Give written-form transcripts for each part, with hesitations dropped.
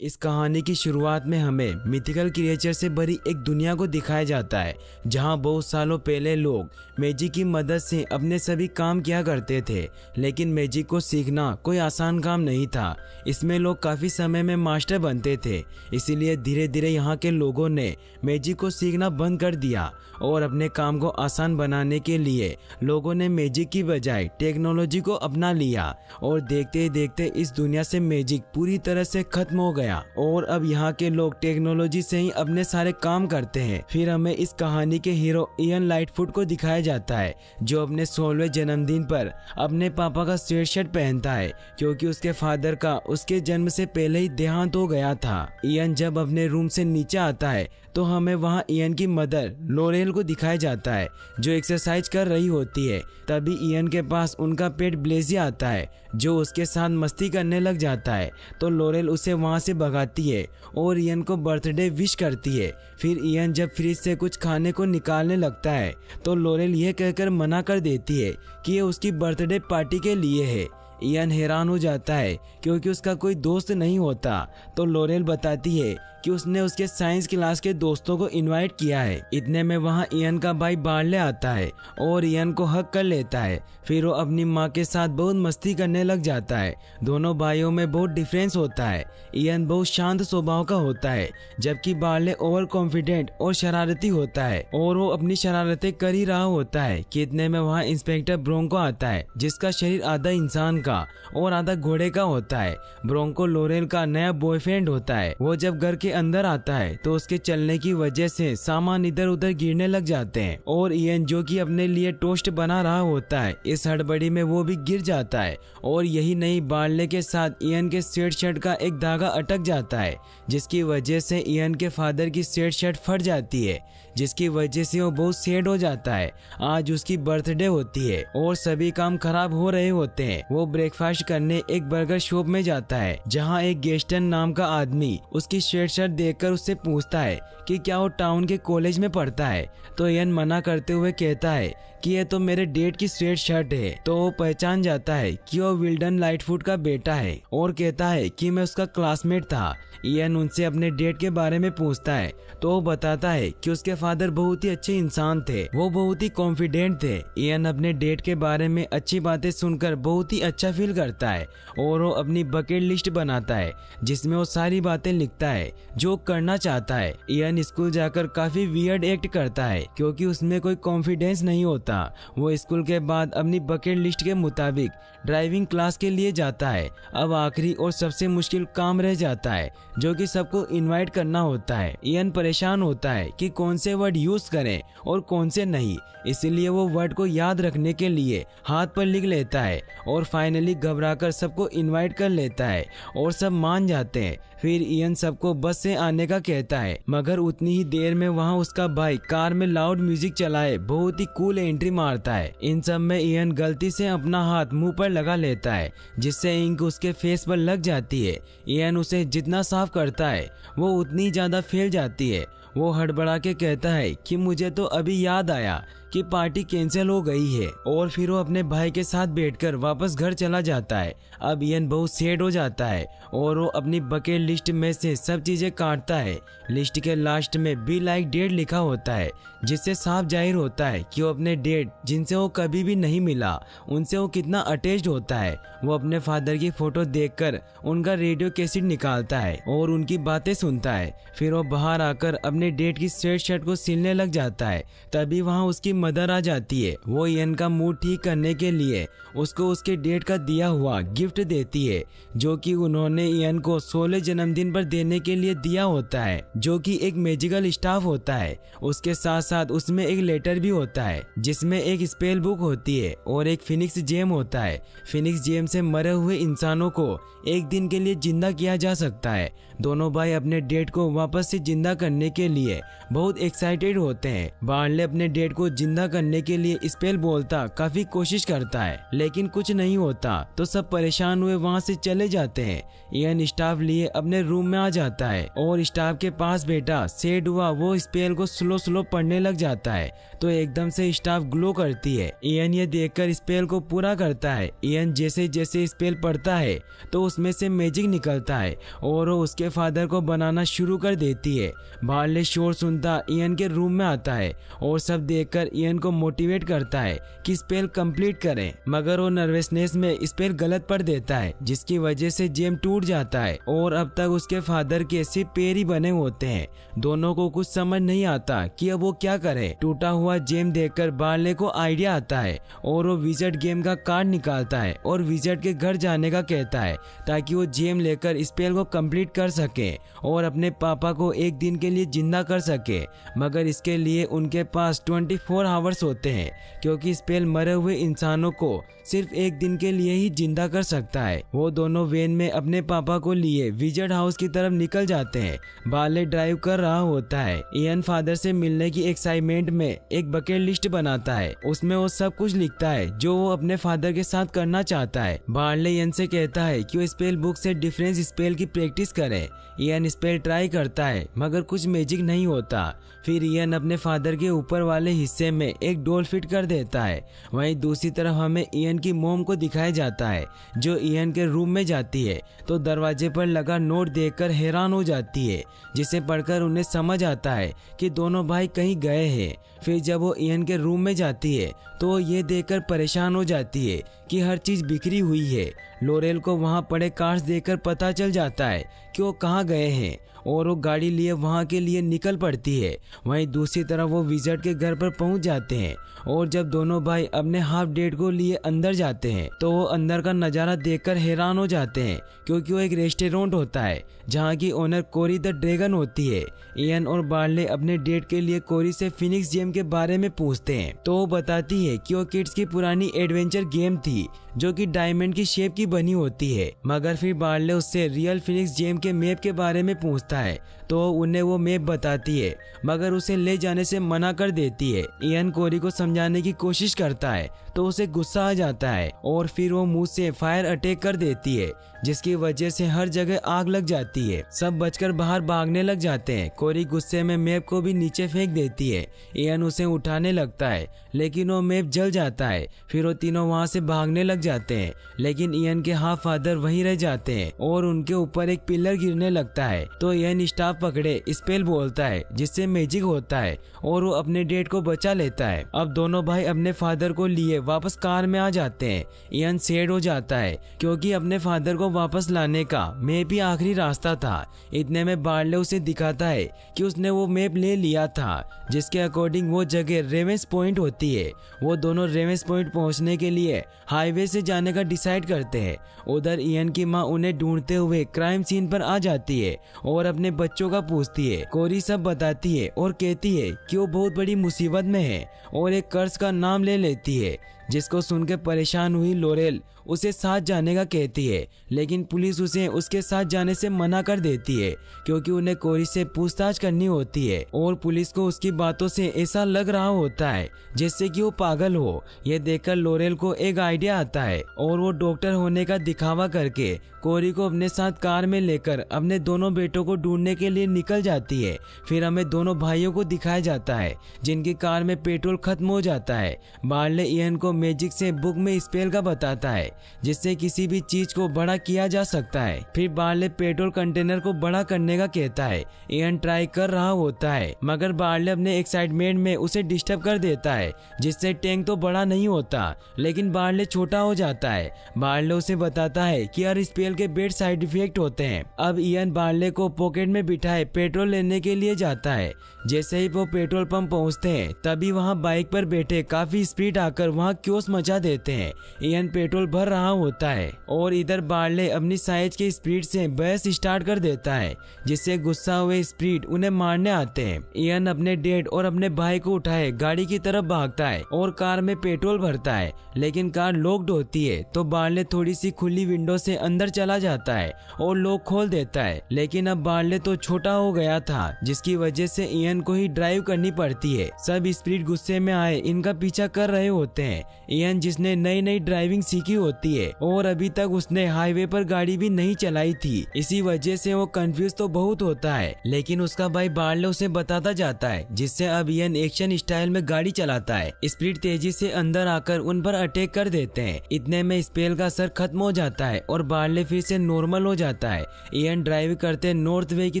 इस कहानी की शुरुआत में हमें मिथिकल क्रिएचर से भरी एक दुनिया को दिखाया जाता है जहां बहुत सालों पहले लोग मैजिक की मदद से अपने सभी काम किया करते थे। लेकिन मैजिक को सीखना कोई आसान काम नहीं था। इसमें लोग काफ़ी समय में मास्टर बनते थे। इसीलिए धीरे धीरे यहाँ के लोगों ने मैजिक को सीखना बंद कर दिया और अपने काम को आसान बनाने के लिए लोगों ने मैजिक की बजाय टेक्नोलॉजी को अपना लिया और देखते ही देखते इस दुनिया से मैजिक पूरी तरह से खत्म हो गया और अब यहाँ के लोग टेक्नोलॉजी से ही अपने सारे काम करते हैं। फिर हमें इस कहानी के हीरो इयन लाइटफुट को दिखाया जाता है जो अपने 16वें जन्मदिन पर अपने पापा का स्वेट शर्ट पहनता है क्योंकि उसके फादर का उसके जन्म से पहले ही देहांत हो गया था। इयन जब अपने रूम से नीचे आता है तो हमें वहाँ इयन की मदर लोरेल को दिखाया जाता है जो एक्सरसाइज कर रही होती है। तभी इयन के पास उनका पेट ब्लेजी आता है जो उसके साथ मस्ती करने लग जाता है तो लोरेल उसे वहाँ से भगाती है और इयन को बर्थडे विश करती है। फिर इयन जब फ्रिज से कुछ खाने को निकालने लगता है तो लोरेल यह कहकर मना कर देती है कि ये उसकी बर्थडे पार्टी के लिए है। इयन हैरान हो जाता है क्योंकि उसका कोई दोस्त नहीं होता तो लोरेल बताती है कि उसने उसके साइंस क्लास के दोस्तों को इनवाइट किया है। इतने में वहाँ इयन का भाई बार्ले आता है और इयन को हक कर लेता है। फिर वो अपनी माँ के साथ बहुत मस्ती करने लग जाता है। दोनों भाइयों में बहुत डिफरेंस होता है। इयन बहुत शांत स्वभाव का होता है जबकि बार्ले ओवर कॉन्फिडेंट और शरारती होता है और वो अपनी शरारतें कर ही रहा होता है कि इतने में वहाँ इंस्पेक्टर ब्रोंको आता है जिसका शरीर आधा इंसान का और आधा घोड़े का होता है। ब्रोंको लोरेल का नया बॉयफ्रेंड होता है। वो जब घर के अंदर आता है तो उसके चलने की वजह से सामान इधर उधर गिरने लग जाते हैं और इयन जो कि अपने लिए टोस्ट बना रहा होता है इस हड़बड़ी में वो भी गिर जाता है और यही नहीं बार्ले के साथ इयन के स्वेट शर्ट का एक धागा अटक जाता है जिसकी वजह से इयन के फादर की स्वेट शर्ट फट जाती है जिसकी वजह से वो बहुत सैड हो जाता है। आज उसकी बर्थडे होती है और सभी काम खराब हो रहे होते हैं। वो ब्रेकफास्ट करने एक बर्गर शॉप में जाता है जहाँ एक गेस्टन नाम का आदमी उसकी स्वेट शर्ट देखकर उससे पूछता है कि क्या वो टाउन के कॉलेज में पढ़ता है तो इयन मना करते हुए कहता है कि ये तो मेरे डेट की स्वेट शर्ट है। तो वो पहचान जाता है कि वो विल्डन लाइटफुट का बेटा है और कहता है कि मैं उसका क्लासमेट था। इयन उनसे अपने डेट के बारे में पूछता है तो वो बताता है कि उसके फादर बहुत ही अच्छे इंसान थे, वो बहुत ही कॉन्फिडेंट थे। इयन अपने डेट के बारे में अच्छी बातें सुनकर बहुत ही अच्छा फील करता है और वो अपनी बकेट लिस्ट बनाता है जिसमें वो सारी बातें लिखता है जो करना चाहता है। इयन स्कूल जाकर काफी वियर्ड एक्ट करता है क्योंकि उसमें कोई कॉन्फिडेंस नहीं होता। वो स्कूल के बाद अपनी बकेट लिस्ट के मुताबिक ड्राइविंग क्लास के लिए जाता है। अब आखिरी और सबसे मुश्किल काम रह जाता है जो कि सबको इनवाइट करना होता है। इयन परेशान होता है कि कौन से वर्ड यूज करें और कौन से नहीं, इसीलिए वो वर्ड को याद रखने के लिए हाथ पर लिख लेता है और फाइनली घबराकर सबको इनवाइट कर लेता है और सब मान जाते हैं। फिर इयन सबको बस से आने का कहता है मगर उतनी ही देर में वहाँ उसका भाई कार में लाउड म्यूजिक चलाए बहुत ही कूल एंट्री मारता है। इन सब में इयन गलती से अपना हाथ मुंह पर लगा लेता है जिससे इंक उसके फेस पर लग जाती है। इयन उसे जितना साफ करता है वो उतनी ज्यादा फैल जाती है। वो हड़बड़ा के कहता है कि मुझे तो अभी याद आया कि पार्टी कैंसिल हो गई है और फिर वो अपने भाई के साथ बैठकर वापस घर चला जाता है। अब इयन बहुत सैड हो जाता है और वो अपनी बकेट लिस्ट में से सब चीजें काटता है। लिस्ट के लास्ट में बी लाइक डेट लिखा होता है जिससे साफ जाहिर होता है कि वो अपने डेट जिनसे वो कभी भी नहीं मिला उनसे वो कितना अटैच्ड होता है। वो अपने फादर की फोटो देखकर उनका रेडियो कैसेट निकालता है और उनकी बातें सुनता है। फिर वो बाहर आकर अपने डेट की स्वेट शर्ट को सिलने लग जाता है। तभी वहाँ उसकी मदर आ जाती है। वो इयन का मूड ठीक करने के लिए उसको उसके डेट का दिया हुआ गिफ्ट देती है जो कि उन्होंने इयन को 16 जन्मदिन पर देने के लिए दिया होता है जो कि एक मैजिकल स्टाफ होता है। उसके साथ साथ उसमें एक लेटर भी होता है जिसमें एक स्पेल बुक होती है और एक फिनिक्स जेम होता है। फिनिक्स जेम से मरे हुए इंसानों को एक दिन के लिए जिंदा किया जा सकता है। दोनों भाई अपने डेट को वापस से जिंदा करने के लिए बहुत एक्साइटेड होते हैं। बार्ले अपने डेट को जिंदा करने के लिए स्पेल बोलता काफी कोशिश करता है, लेकिन कुछ नहीं होता। तो सब परेशान हुए वहाँ से चले जाते हैं। इयन स्टाफ लिए अपने रूम में आ जाता है और स्टाफ के पास बैठा सेड हुआ वो स्पेल को स्लो पढ़ने लग जाता है। तो एकदम से स्टाफ ग्लो करती है। इयन ये देखकर स्पेल को पूरा करता है। इयन जैसे जैसे स्पेल पढ़ता है तो उसमें से मैजिक निकलता है और वो उसके फादर को बनाना शुरू कर देती है। बार्ले शोर सुनता इयन के रूम में आता है और सब देखकर इयन को मोटिवेट करता है कि स्पेल कंप्लीट करें, मगर वो नर्वसनेस में स्पेल गलत पढ़ देता है, जिसकी वजह से जेम टूट जाता है और अब तक उसके फादर के सिर्फ पैर ही बने होते हैं। दोनों को कुछ समझ नहीं आता कि अब वो क्या करे। टूटा हुआ जेम देखकर बार्ले को आइडिया आता है और वो विजर्ड गेम का कार्ड निकालता है और विजर्ड के घर जाने का कहता है ताकि वो जेम लेकर स्पेल को कंप्लीट कर सके और अपने पापा को एक दिन के लिए जिंदा कर सके। मगर इसके लिए उनके पास 24 आवर्स होते हैं, क्योंकि स्पेल मरे हुए इंसानों को सिर्फ एक दिन के लिए ही जिंदा कर सकता है। वो दोनों वेन में अपने पापा को लिए विजर्ड हाउस की तरफ निकल जाते हैं। बार्ले ड्राइव कर रहा होता है। इयन फादर से मिलने की एक्साइटमेंट में एक बकेट लिस्ट बनाता है। उसमें वो सब कुछ लिखता है जो वो अपने फादर के साथ करना चाहता है। बार्ले इयन से कहता है कि वो स्पेल बुक से डिफरेंस स्पेल की प्रैक्टिस करे। इयन स्पेल ट्राई करता है मगर कुछ मैजिक नहीं होता। फिर इयन अपने फादर के ऊपर वाले हिस्से में एक डोल फिट कर देता है। वहीं दूसरी तरफ हमें इयन की मोम को दिखाया जाता है जो इयन के रूम में जाती है तो दरवाजे पर लगा नोट देखकर हैरान हो जाती है, जिसे पढ़कर उन्हें समझ आता है कि दोनों भाई कहीं गए हैं। फिर जब वो इयन के रूम में जाती है तो वो ये देखकर परेशान हो जाती है कि हर चीज बिखरी हुई है। लोरेल को वहाँ पड़े कार्ड्स देखकर पता चल जाता है कि वो कहाँ गए हैं और वो गाड़ी लिए वहाँ के लिए निकल पड़ती है। वहीं दूसरी तरफ वो विजर्ड के घर पर पहुँच जाते हैं और जब दोनों भाई अपने हाफ डेट को लिए अंदर जाते हैं तो वो अंदर का नज़ारा देखकर हैरान हो जाते हैं, क्योंकि वो एक रेस्टोरेंट होता है जहाँ की ओनर कोरी द ड्रैगन होती है। इयन और बार्ले अपने डेट के लिए कोरी से फिनिक्स जेम के बारे में पूछते हैं तो वो बताती है कि वो किड्स की पुरानी एडवेंचर गेम थी जो कि डायमंड की शेप की बनी होती है। मगर फिर बार्ले उससे रियल फिनिक्स जेम के मैप के बारे में पूछता है तो उन्हें वो मैप बताती है, मगर उसे ले जाने से मना कर देती है। इयन कोरी को समझाने की कोशिश करता है तो उसे गुस्सा आ जाता है और फिर वो मुंह से फायर अटैक कर देती है, जिसकी वजह से हर जगह आग लग जाती है। सब बचकर बाहर भागने लग जाते हैं। कोरी गुस्से में मैप को भी नीचे फेंक देती है। इयन उसे उठाने लगता है लेकिन वो मैप जल जाता है। फिर वो तीनों वहाँ से भागने लग जाते हैं, लेकिन इयन के हाफ फादर वहीं रह जाते हैं और उनके ऊपर एक पिलर गिरने लगता है। तो इयन स्टाफ पकड़े स्पेल बोलता है जिससे मैजिक होता है और वो अपने डेट को बचा लेता है। अब दोनों भाई अपने फादर को लिए वापस कार में आ जाते हैं। इयन सैड हो जाता है क्योंकि अपने फादर को वापस लाने का मैप ही आखिरी रास्ता था। इतने में बार्ले उसे दिखाता है कि उसने वो मैप ले लिया था, जिसके अकॉर्डिंग वो जगह रेवेंस पॉइंट होती है। वो दोनों रेवेंस पॉइंट पहुंचने के लिए हाईवे से जाने का डिसाइड करते हैं। उधर इयन की माँ उन्हें ढूंढते हुए क्राइम सीन पर आ जाती है और अपने बच्चों का पूछती है। कोरी सब बताती है और कहती है कि वो बहुत बड़ी मुसीबत में है और एक कर्ज का नाम ले लेती है, जिसको सुनकर परेशान हुई लोरेल उसे साथ जाने का कहती है, लेकिन पुलिस उसे उसके साथ जाने से मना कर देती है क्योंकि उन्हें कोरी से पूछताछ करनी होती है और पुलिस को उसकी बातों से ऐसा लग रहा होता है जैसे कि वो पागल हो। ये देखकर लोरेल को एक आइडिया आता है और वो डॉक्टर होने का दिखावा करके कोरी को अपने साथ कार में लेकर अपने दोनों बेटों को ढूंढने के लिए निकल जाती है। फिर हमें दोनों भाइयों को दिखाया जाता है जिनकी कार में पेट्रोल खत्म हो जाता है। बार्ले इयन को मैजिक से बुक में स्पेल का बताता है जिससे किसी भी चीज को बड़ा किया जा सकता है। फिर बार्ले पेट्रोल कंटेनर को बड़ा करने का कहता है। इयन ट्राई कर रहा होता है मगर बार्ले अपने एक्साइटमेंट में उसे डिस्टर्ब कर देता है, जिससे टैंक तो बड़ा नहीं होता लेकिन बार्ले छोटा हो जाता है। बार्ले उसे बताता है कि हर स्पेल के बेड साइड इफेक्ट होते हैं। अब इयन बार्ले को पॉकेट में बिठाए पेट्रोल लेने के लिए जाता है। जैसे ही वो पेट्रोल पंप पहुंचते हैं तभी वहां बाइक पर बैठे काफी स्पीड आकर वहां क्योस मचा देते हैं। इयन पेट्रोल भर भर रहा होता है और इधर बार्ले अपनी साइज के स्पीड से बहस स्टार्ट कर देता है, जिससे गुस्सा हुए स्पीड उन्हें मारने आते हैं। इयन अपने डैड और अपने भाई को उठाए गाड़ी की तरफ भागता है और कार में पेट्रोल भरता है, लेकिन कार लॉक्ड होती है। तो बार्ले थोड़ी सी खुली विंडो से अंदर चला जाता है और लॉक खोल देता है, लेकिन अब बार्ले तो छोटा हो गया था, जिसकी वजह से इयन को ही ड्राइव करनी पड़ती है। सब स्पीड गुस्से में आए इनका पीछा कर रहे होते हैं। इयन जिसने नई नई ड्राइविंग सीखी होती है और अभी तक उसने हाईवे पर गाड़ी भी नहीं चलाई थी, इसी वजह से वो कंफ्यूज तो बहुत होता है, लेकिन उसका भाई बार्ले उसे बताता जाता है, जिससे अब इयन एक्शन स्टाइल में गाड़ी चलाता है। स्पीड तेजी से अंदर आकर उन पर अटैक कर देते हैं। इतने में स्पेल का असर खत्म हो जाता है और बार्ले फिर से नॉर्मल हो जाता है। इयन ड्राइव करते नॉर्थ वे की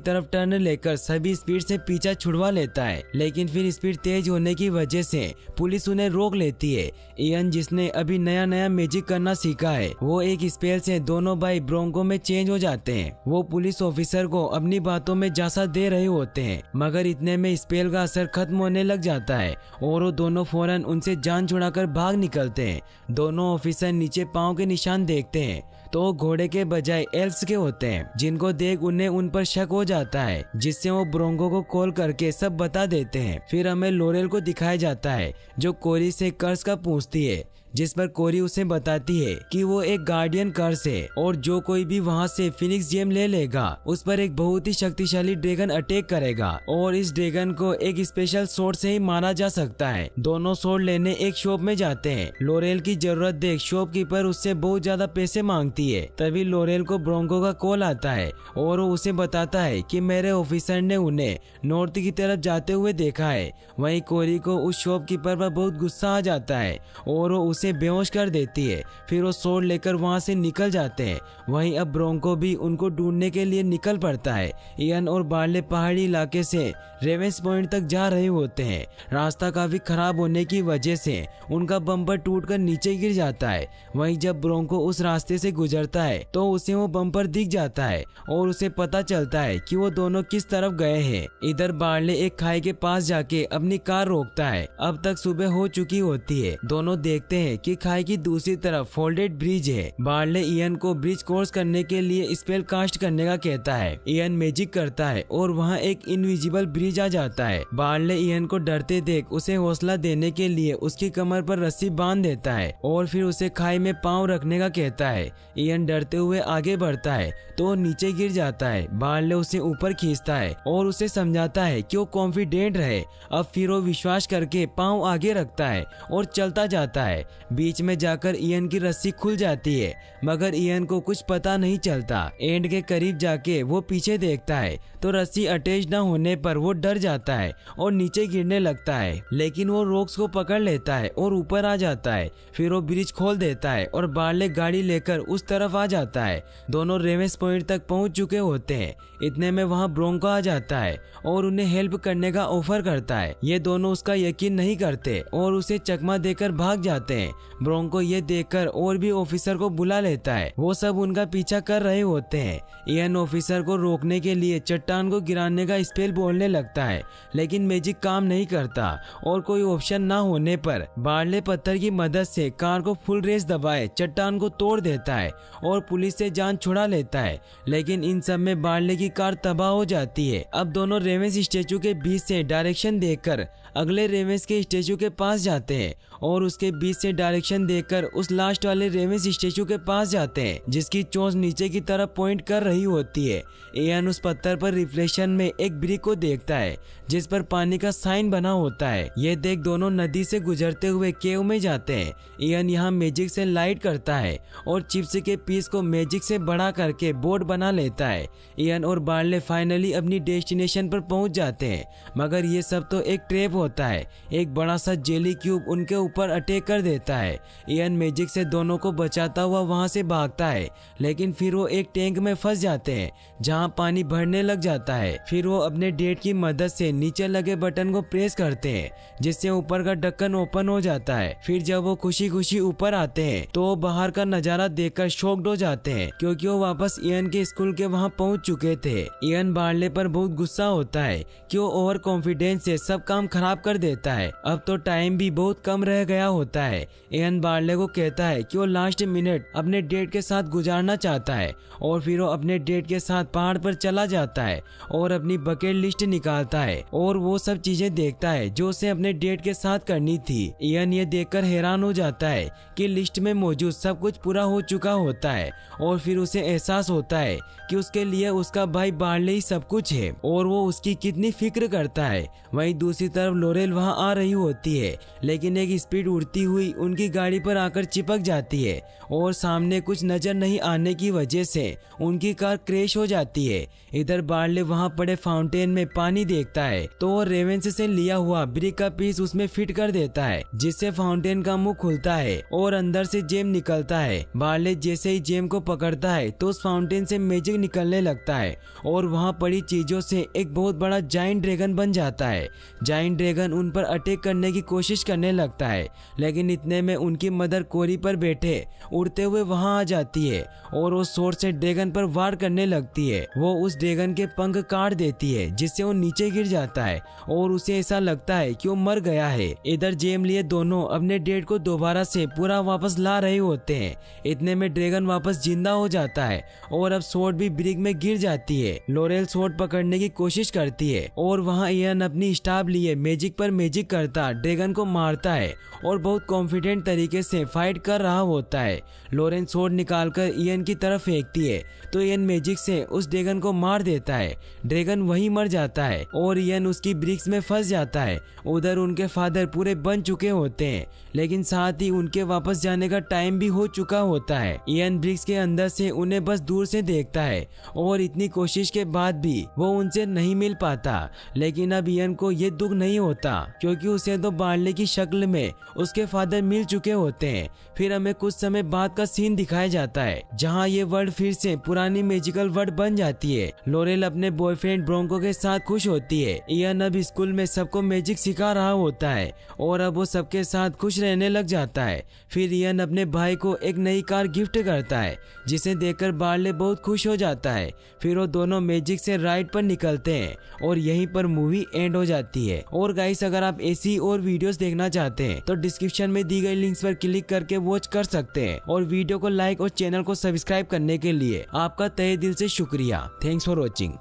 तरफ टर्न लेकर सभी स्पीड से पीछा छुड़वा लेता है, लेकिन फिर स्पीड तेज होने की वजह से पुलिस उन्हें रोक लेती है। इयन जिसने अभी नया नया मैजिक करना सीखा है, वो एक स्पेल से दोनों भाई ब्रोंको में चेंज हो जाते हैं। वो पुलिस ऑफिसर को अपनी बातों में झांसा दे रहे होते हैं, मगर इतने में स्पेल का असर खत्म होने लग जाता है और वो दोनों फौरन उनसे जान छुड़ाकर भाग निकलते हैं। दोनों ऑफिसर नीचे पाँव के निशान देखते हैं तो घोड़े के बजाय एल्फ्स के होते हैं, जिनको देख उन्हें उन पर शक हो जाता है, जिससे वो ब्रोंको को कॉल करके सब बता देते हैं। फिर हमें लोरेल को दिखाया जाता है जो कोरी से कर्स का पूछती है, जिस पर कोरी उसे बताती है कि वो एक गार्डियन कर्स है और जो कोई भी वहाँ से फिनिक्स जेम ले लेगा उस पर एक बहुत ही शक्तिशाली ड्रैगन अटैक करेगा और इस ड्रैगन को एक स्पेशल सोर्ड से ही मारा जा सकता है। दोनों सोर्ड लेने एक शॉप में जाते हैं। लोरेल की जरूरत देख शॉपकीपर उससे बहुत ज्यादा पैसे मांगती है। तभी लोरेल को ब्रोंको का कॉल आता है और वो उसे बताता है कि मेरे ऑफिसर ने उन्हें नॉर्थ की तरफ जाते हुए देखा है। वहीं कोरी को उस शॉपकीपर पर बहुत गुस्सा आ जाता है और वो उसे बेहोश कर देती है। फिर वो सोर्ड लेकर वहां से निकल जाते हैं। वहीं अब ब्रोंको भी उनको ढूंढने के लिए निकल पड़ता है। इयन और बार्ले पहाड़ी इलाके से रेवेंस पॉइंट तक जा रहे होते हैं। रास्ता काफी खराब होने की वजह से उनका बम्पर टूटकर नीचे गिर जाता है। वहीं जब ब्रोंको उस रास्ते से गुजरता है तो उसे वो बम्पर दिख जाता है और उसे पता चलता है कि वो दोनों किस तरफ गए हैं। इधर बार्ले एक खाई के पास जाके अपनी कार रोकता है। अब तक सुबह हो चुकी होती है। दोनों देखते हैं कि खाई की दूसरी तरफ फोल्डेड ब्रिज है। बार्ले इयन को ब्रिज क्रॉस करने के लिए स्पेल कास्ट करने का कहता है। इयन मैजिक करता है और वहाँ एक इनविजिबल ब्रिज आ जाता है। बार्ले इयन को डरते देख उसे हौसला देने के लिए उसकी कमर पर रस्सी बांध देता है और फिर उसे खाई में पांव रखने का कहता है। इयन डरते हुए आगे बढ़ता है तो वो नीचे गिर जाता है। बार्ले उसे ऊपर खींचता है और उसे समझाता है कि वो कॉन्फिडेंट रहे। अब फिर वो विश्वास करके पांव आगे रखता है और चलता जाता है। बीच में जाकर इयन की रस्सी खुल जाती है, मगर इयन को कुछ पता नहीं चलता। एंड के करीब जाके वो पीछे देखता है तो रस्सी अटैच न होने पर वो डर जाता है और नीचे गिरने लगता है, लेकिन वो रोक्स को पकड़ लेता है और ऊपर आ जाता है। फिर वो ब्रिज खोल देता है और बार्ले गाड़ी लेकर उस तरफ आ जाता है। दोनों रेवेंस पॉइंट तक पहुंच चुके होते हैं। इतने में वहां ब्रोंको आ जाता है और उन्हें हेल्प करने का ऑफर करता है। ये दोनों उसका यकीन नहीं करते और उसे चकमा देकर भाग जाते हैं। ब्रोंको ये देखकर और भी ऑफिसर को बुला लेता है। वो सब उनका पीछा कर रहे होते हैं। इयन ऑफिसर को रोकने के लिए चट्टान को गिराने का स्पेल बोलने लगता है, लेकिन मैजिक काम नहीं करता और कोई ऑप्शन ना होने पर बार्ले पत्थर की मदद से कार को फुल रेस दबाए चट्टान को तोड़ देता है और पुलिस से जान छुड़ा लेता है। लेकिन इन सब में बार्ले की कार तबाह हो जाती है। अब दोनों रेवेंस स्टेचू के बीच से डायरेक्शन देखकर अगले रेवेंस के स्टेचू के पास जाते हैं और उसके बीच से डायरेक्शन देखकर उस लास्ट वाले रेवेंस स्टेचू के पास जाते हैं, जिसकी चोंच नीचे की तरफ पॉइंट कर रही होती है। इयन उस पत्थर पर रिफ्लेक्शन में एक ब्रिक को देखता है जिस पर पानी का साइन बना होता है। ये देख दोनों नदी से गुजरते हुए केव में जाते हैं। इयन यहाँ मैजिक से लाइट करता है और चिप्स के पीस को मैजिक से बड़ा करके बोर्ड बना लेता है। इयन और बार्ले फाइनली अपनी डेस्टिनेशन पर पहुंच जाते हैं, मगर ये सब तो एक ट्रैप होता है। एक बड़ा सा जेली क्यूब उनके ऊपर अटैक कर देता है। इयन मैजिक से दोनों को बचाता हुआ वहां से भागता है, लेकिन फिर वो एक टैंक में फंस जाते हैं जहां पानी भरने लग जाता है। फिर वो अपने डैड की मदद से नीचे लगे बटन को प्रेस करते हैं, जिससे ऊपर का ढक्कन ओपन हो जाता है। फिर जब वो खुशी खुशी ऊपर आते हैं तो वो बाहर का नजारा देखकर शॉक्ड हो जाते हैं, क्योंकि वो वापस इयन के स्कूल के वहां पहुंच चुके थे। इयन बार्ले पर बहुत गुस्सा होता है कि वो ओवर कॉन्फिडेंस से सब काम खराब कर देता है। अब तो टाइम भी बहुत कम रह गया होता है। इयन बार्ले को कहता है कि वो लास्ट मिनट अपने डेट के साथ गुजारना चाहता है और फिर वो अपने डेट के साथ पहाड़ पर चला जाता है और अपनी बकेट लिस्ट निकालता है और वो सब चीजें देखता है जो उसे अपने डेट के साथ करनी थी। इयन ये देखकर हैरान हो जाता है कि लिस्ट में मौजूद सब कुछ पूरा हो चुका होता है और फिर उसे एहसास होता है कि उसके लिए उसका भाई बार्ले ही सब कुछ है और वो उसकी कितनी फिक्र करता है। वहीं दूसरी तरफ लोरेल वहां आ रही होती है, लेकिन एक स्पीड उड़ती हुई उनकी गाड़ी पर आकर चिपक जाती है और सामने कुछ नजर नहीं आने की वजह से उनकी कार क्रैश हो जाती है। इधर बार्ले वहां पड़े फाउंटेन में पानी देखता है तो वो रेवेंस से लिया हुआ ब्रिक का पीस उसमें फिट कर देता है, जिससे फाउंटेन का मुंह खुलता है और अंदर से जेम निकलता है। बार्ले जैसे ही जेम को पकड़ता है तो उस फाउंटेन से मैजिक निकलने लगता है और वहां पड़ी चीजों से एक बहुत बड़ा जायंट ड्रैगन बन जाता है। जायंट ड्रैगन उन पर अटैक करने की कोशिश करने लगता है, लेकिन इतने में उनकी मदर कोरी पर बैठे उड़ते हुए वहां आ जाती है और वो स्वॉर्ड से ड्रैगन पर वार करने लगती है। वो उस ड्रैगन के पंख काट देती है, जिससे वो नीचे गिर जाता है और उसे ऐसा लगता है कि वो मर गया है। इधर जेम लिए दोनों अपने डेट को दोबारा से पूरा वापस ला रहे होते हैं। इतने में ड्रैगन वापस जिंदा हो जाता है और अब स्वॉर्ड भी ब्रिक में गिर जाती है। लोरेल स्वॉर्ड पकड़ने की कोशिश करती है और वहाँ इयन अपनी स्टाफ लिए मैजिक पर मैजिक करता ड्रैगन को मारता है और बहुत कॉन्फिडेंट तरीके से फाइट कर रहा होता है। लोरेन स्वॉर्ड निकालकर इयन की तरफ फेंकती है तो इयन मैजिक से उस ड्रैगन को मार देता है। ड्रैगन वहीं मर जाता है और इयन उसकी ब्रिक्स में फंस जाता है। उधर उनके फादर पूरे बन चुके होते हैं, लेकिन साथ ही उनके वापस जाने का टाइम भी हो चुका होता है। इयन ब्रिक्स के अंदर से उन्हें बस दूर से देखता है और इतनी कोशिश के बाद भी वो उनसे नहीं मिल पाता। लेकिन अब इयन को ये दुख नहीं होता क्योंकि उसे तो बार्ले की शक्ल में उसके फादर मिल चुके होते हैं। फिर हमें कुछ समय बाद का सीन दिखाया जाता है जहाँ ये वर्ल्ड फिर से पुरानी मैजिकल वर्ल्ड बन जाती है। लोरेल अपने बॉयफ्रेंड ब्रोंको के साथ खुश होती है। इयन अब स्कूल में सबको मैजिक सिखा रहा होता है और अब वो सबके साथ खुश रहने लग जाता है। फिर इयन अपने भाई को एक नई कार गिफ्ट करता है, जिसे देखकर बार्ले बहुत खुश हो जाता है। फिर वो दोनों मैजिक से राइड पर निकलते हैं और यहीं पर मूवी एंड हो जाती है। और गाइस, अगर आप ऐसी और वीडियोस देखना चाहते हैं तो डिस्क्रिप्शन में दी गई लिंक्स पर क्लिक करके वॉच कर सकते हैं। और वीडियो को लाइक और चैनल को सब्सक्राइब करने के लिए आपका तहे दिल से शुक्रिया। Thanks for watching.